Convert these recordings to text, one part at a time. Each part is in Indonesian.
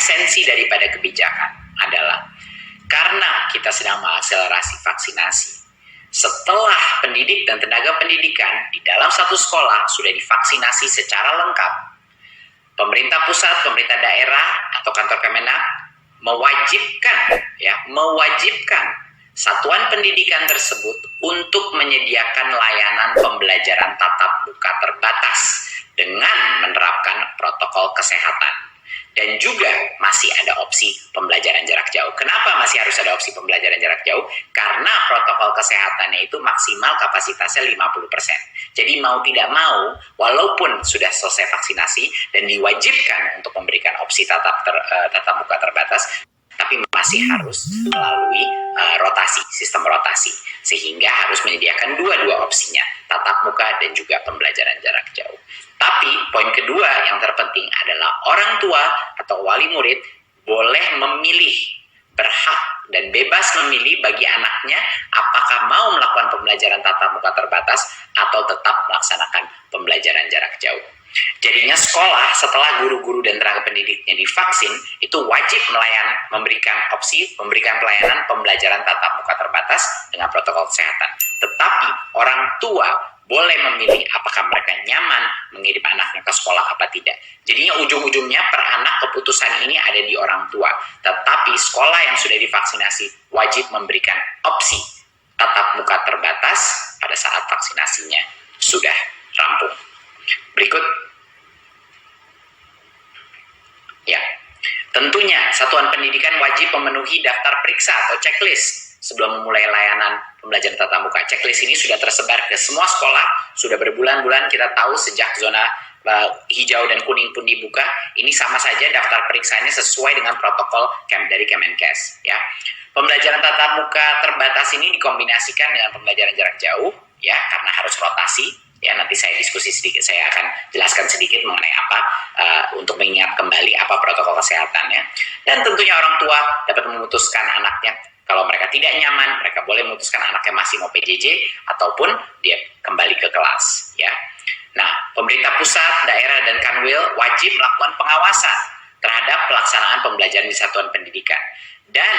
esensi daripada kebijakan adalah karena kita sedang mengakselerasi vaksinasi. Setelah pendidik dan tenaga pendidikan di dalam satu sekolah sudah divaksinasi secara lengkap, pemerintah pusat, pemerintah daerah, atau kantor Kemenak mewajibkan satuan pendidikan tersebut untuk menyediakan layanan pembelajaran tatap muka terbatas dengan menerapkan protokol kesehatan. Dan juga masih ada opsi pembelajaran jarak jauh. Kenapa masih harus ada opsi pembelajaran jarak jauh? Karena protokol kesehatannya itu maksimal kapasitasnya 50%. Jadi mau tidak mau, walaupun sudah selesai vaksinasi dan diwajibkan untuk memberikan opsi tatap muka terbatas, tapi masih harus melalui sistem rotasi. Sehingga harus menyediakan dua opsinya, tatap muka dan juga pembelajaran jarak jauh. Tapi poin kedua yang terpenting adalah orang tua atau wali murid boleh memilih, berhak dan bebas memilih bagi anaknya apakah mau melakukan pembelajaran tatap muka terbatas atau tetap melaksanakan pembelajaran jarak jauh. Jadinya sekolah setelah guru-guru dan tenaga pendidiknya divaksin itu wajib memberikan pelayanan pembelajaran tatap muka terbatas dengan protokol kesehatan. Tetapi orang tua boleh memilih apakah mereka nyaman mengirim anaknya ke sekolah apa tidak. Jadinya ujung-ujungnya per anak keputusan ini ada di orang tua. Tetapi sekolah yang sudah divaksinasi wajib memberikan opsi tatap muka terbatas pada saat vaksinasinya sudah rampung. Berikut. Ya, tentunya satuan pendidikan wajib memenuhi daftar periksa atau checklist sebelum memulai layanan pembelajaran tatap muka. Checklist ini sudah tersebar ke semua sekolah, sudah berbulan-bulan kita tahu sejak zona hijau dan kuning pun dibuka. Ini sama saja daftar periksanya sesuai dengan protokol dari Kemenkes. Ya, pembelajaran tatap muka terbatas ini dikombinasikan dengan pembelajaran jarak jauh, ya, karena harus rotasi. Ya, nanti saya diskusi sedikit, saya akan jelaskan sedikit mengenai apa untuk mengingat kembali apa protokol kesehatannya. Dan tentunya orang tua dapat memutuskan anaknya. Kalau mereka tidak nyaman, mereka boleh memutuskan anaknya masih mau PJJ ataupun dia kembali ke kelas. Ya. Nah, pemerintah pusat, daerah, dan Kanwil wajib melakukan pengawasan terhadap pelaksanaan pembelajaran di satuan pendidikan. Dan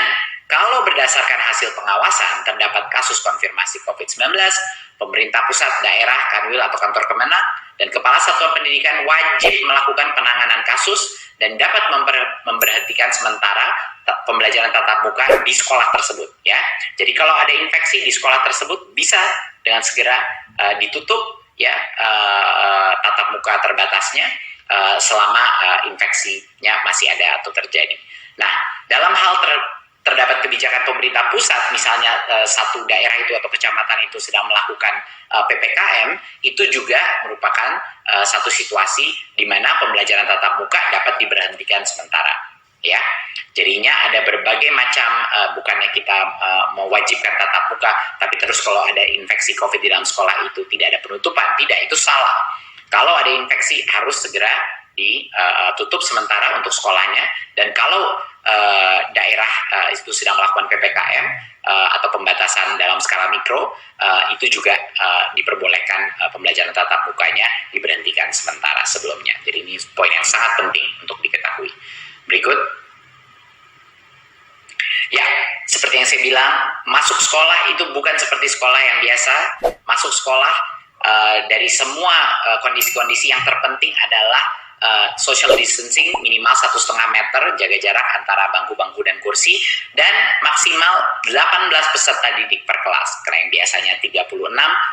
kalau berdasarkan hasil pengawasan terdapat kasus konfirmasi COVID-19, pemerintah pusat, daerah, Kanwil, atau kantor Kemenak, dan kepala satuan pendidikan wajib melakukan penanganan kasus dan dapat memberhentikan sementara pembelajaran tatap muka di sekolah tersebut. Ya, jadi kalau ada infeksi di sekolah tersebut bisa dengan segera ditutup ya tatap muka terbatasnya selama infeksinya masih ada atau terjadi. Nah, dalam hal terdapat kebijakan pemerintah pusat, misalnya satu daerah itu atau kecamatan itu sedang melakukan PPKM, itu juga merupakan satu situasi di mana pembelajaran tatap muka dapat diberhentikan sementara. Ya, jadinya ada berbagai macam, bukannya kita mewajibkan tatap muka, tapi terus kalau ada infeksi COVID di dalam sekolah itu tidak ada penutupan, tidak, itu salah. Kalau ada infeksi harus segera ditutup sementara untuk sekolahnya, dan kalau daerah itu sedang melakukan PPKM atau pembatasan dalam skala mikro, itu juga diperbolehkan pembelajaran tatap mukanya diberhentikan sementara sebelumnya. Jadi ini poin yang sangat penting untuk diketahui. Berikut. Ya, seperti yang saya bilang, masuk sekolah itu bukan seperti sekolah yang biasa. Masuk sekolah dari semua kondisi-kondisi yang terpenting adalah social distancing minimal 1,5 meter, jaga jarak antara bangku-bangku dan kursi, dan maksimal 18 peserta didik per kelas. Karena yang biasanya 36,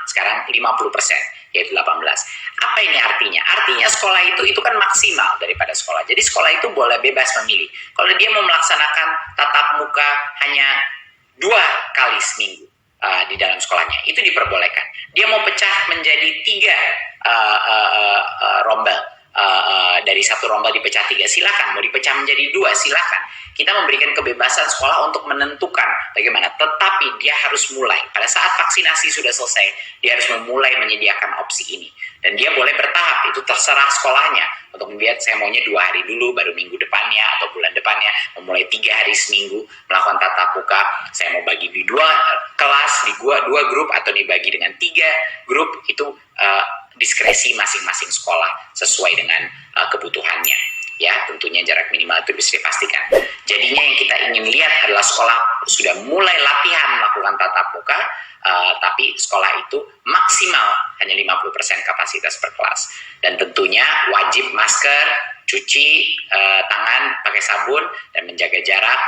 sekarang 50%, yaitu 18. Apa ini artinya? Artinya sekolah itu kan maksimal daripada sekolah. Jadi sekolah itu boleh bebas memilih. Kalau dia mau melaksanakan tatap muka hanya 2 kali seminggu di dalam sekolahnya, itu diperbolehkan. Dia mau pecah menjadi 3 rombel. Dari 1 rombel dipecah 3, silakan. Mau dipecah menjadi 2, silakan. Kita memberikan kebebasan sekolah untuk menentukan bagaimana. Tetapi dia harus mulai. Pada saat vaksinasi sudah selesai, dia harus memulai menyediakan opsi ini. Dan dia boleh bertahap, itu terserah sekolahnya. Untuk membuat saya maunya 2 hari dulu, baru minggu depannya atau bulan depannya, memulai 3 hari seminggu melakukan tatap muka. Saya mau bagi di 2 kelas, di 2 grup, atau dibagi dengan 3 grup, itu diskresi masing-masing sekolah sesuai dengan kebutuhannya. ya, tentunya jarak minimal itu bisa dipastikan. Jadinya yang kita ingin lihat adalah sekolah sudah mulai latihan melakukan tatap muka, tapi sekolah itu maksimal hanya 50% kapasitas per kelas. Dan tentunya wajib masker, cuci tangan pakai sabun, dan menjaga jarak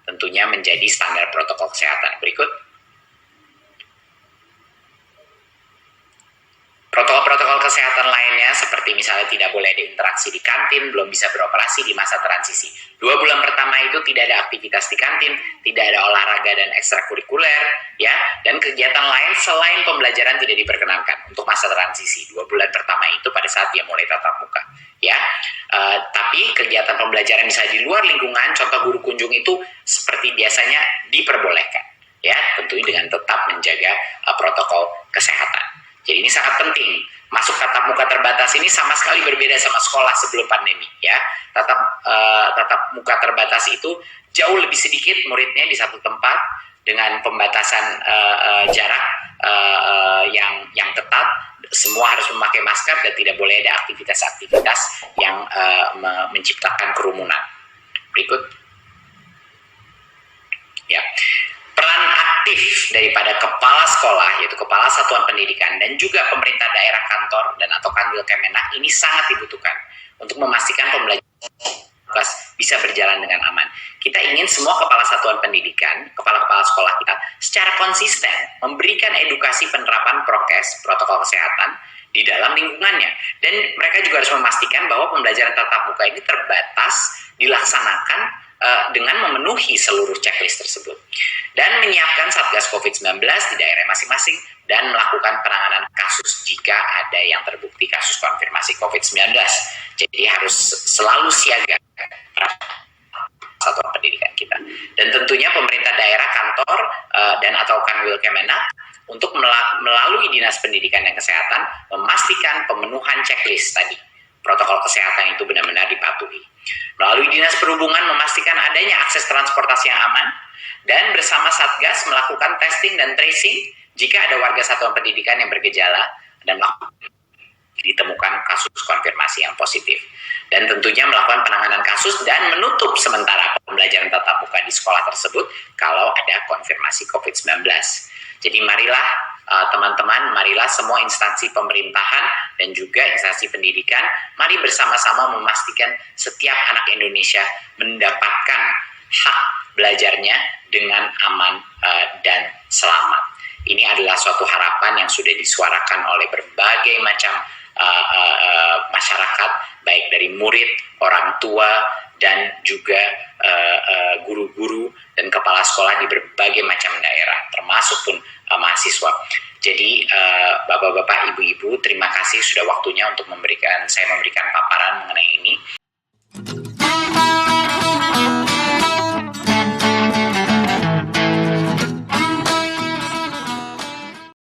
tentunya menjadi standar protokol kesehatan. Berikut. Protokol-protokol kesehatan lainnya seperti misalnya tidak boleh ada interaksi di kantin, belum bisa beroperasi di masa transisi. 2 bulan pertama itu tidak ada aktivitas di kantin, tidak ada olahraga dan ekstrakurikuler, ya, dan kegiatan lain selain pembelajaran tidak diperkenankan untuk masa transisi. 2 bulan pertama itu pada saat dia mulai tatap muka, ya. Tapi kegiatan pembelajaran misalnya di luar lingkungan, contoh guru kunjung itu seperti biasanya diperbolehkan, ya, tentunya dengan tetap menjaga protokol kesehatan. Jadi ini sangat penting. Masuk tatap muka terbatas ini sama sekali berbeda sama sekolah sebelum pandemi, ya. Tatap muka terbatas itu jauh lebih sedikit muridnya di satu tempat dengan pembatasan jarak yang ketat. Semua harus memakai masker dan tidak boleh ada aktivitas-aktivitas yang menciptakan kerumunan. Berikut. Ya. Peran aktif daripada kepala sekolah, yaitu kepala satuan pendidikan, dan juga pemerintah daerah, kantor, dan atau Kanwil Kemenak ini sangat dibutuhkan untuk memastikan pembelajaran bisa berjalan dengan aman. Kita ingin semua kepala satuan pendidikan, kepala-kepala sekolah kita secara konsisten memberikan edukasi penerapan prokes, protokol kesehatan di dalam lingkungannya. Dan mereka juga harus memastikan bahwa pembelajaran tatap muka ini terbatas dilaksanakan dengan memenuhi seluruh checklist tersebut. Dan menyiapkan Satgas COVID-19 di daerah masing-masing dan melakukan penanganan kasus jika ada yang terbukti kasus konfirmasi COVID-19. Jadi harus selalu siaga satuan pendidikan kita. Dan tentunya pemerintah daerah, kantor, dan atau Kanwil Kemenak untuk melalui Dinas Pendidikan dan Kesehatan memastikan pemenuhan checklist tadi. Protokol kesehatan itu benar-benar dipatuhi. Melalui Dinas Perhubungan memastikan adanya akses transportasi yang aman dan bersama Satgas melakukan testing dan tracing jika ada warga satuan pendidikan yang bergejala dan ditemukan kasus konfirmasi yang positif. Dan tentunya melakukan penanganan kasus dan menutup sementara pembelajaran tatap muka di sekolah tersebut kalau ada konfirmasi COVID-19. Jadi marilah teman-teman, marilah semua instansi pemerintahan dan juga instansi pendidikan, mari bersama-sama memastikan setiap anak Indonesia mendapatkan hak belajarnya dengan aman dan selamat. Ini adalah suatu harapan yang sudah disuarakan oleh berbagai macam masyarakat, baik dari murid, orang tua, dan juga guru-guru dan kepala sekolah di berbagai macam daerah, termasuk pun mahasiswa. Jadi bapak-bapak, ibu-ibu, terima kasih sudah waktunya untuk saya memberikan paparan mengenai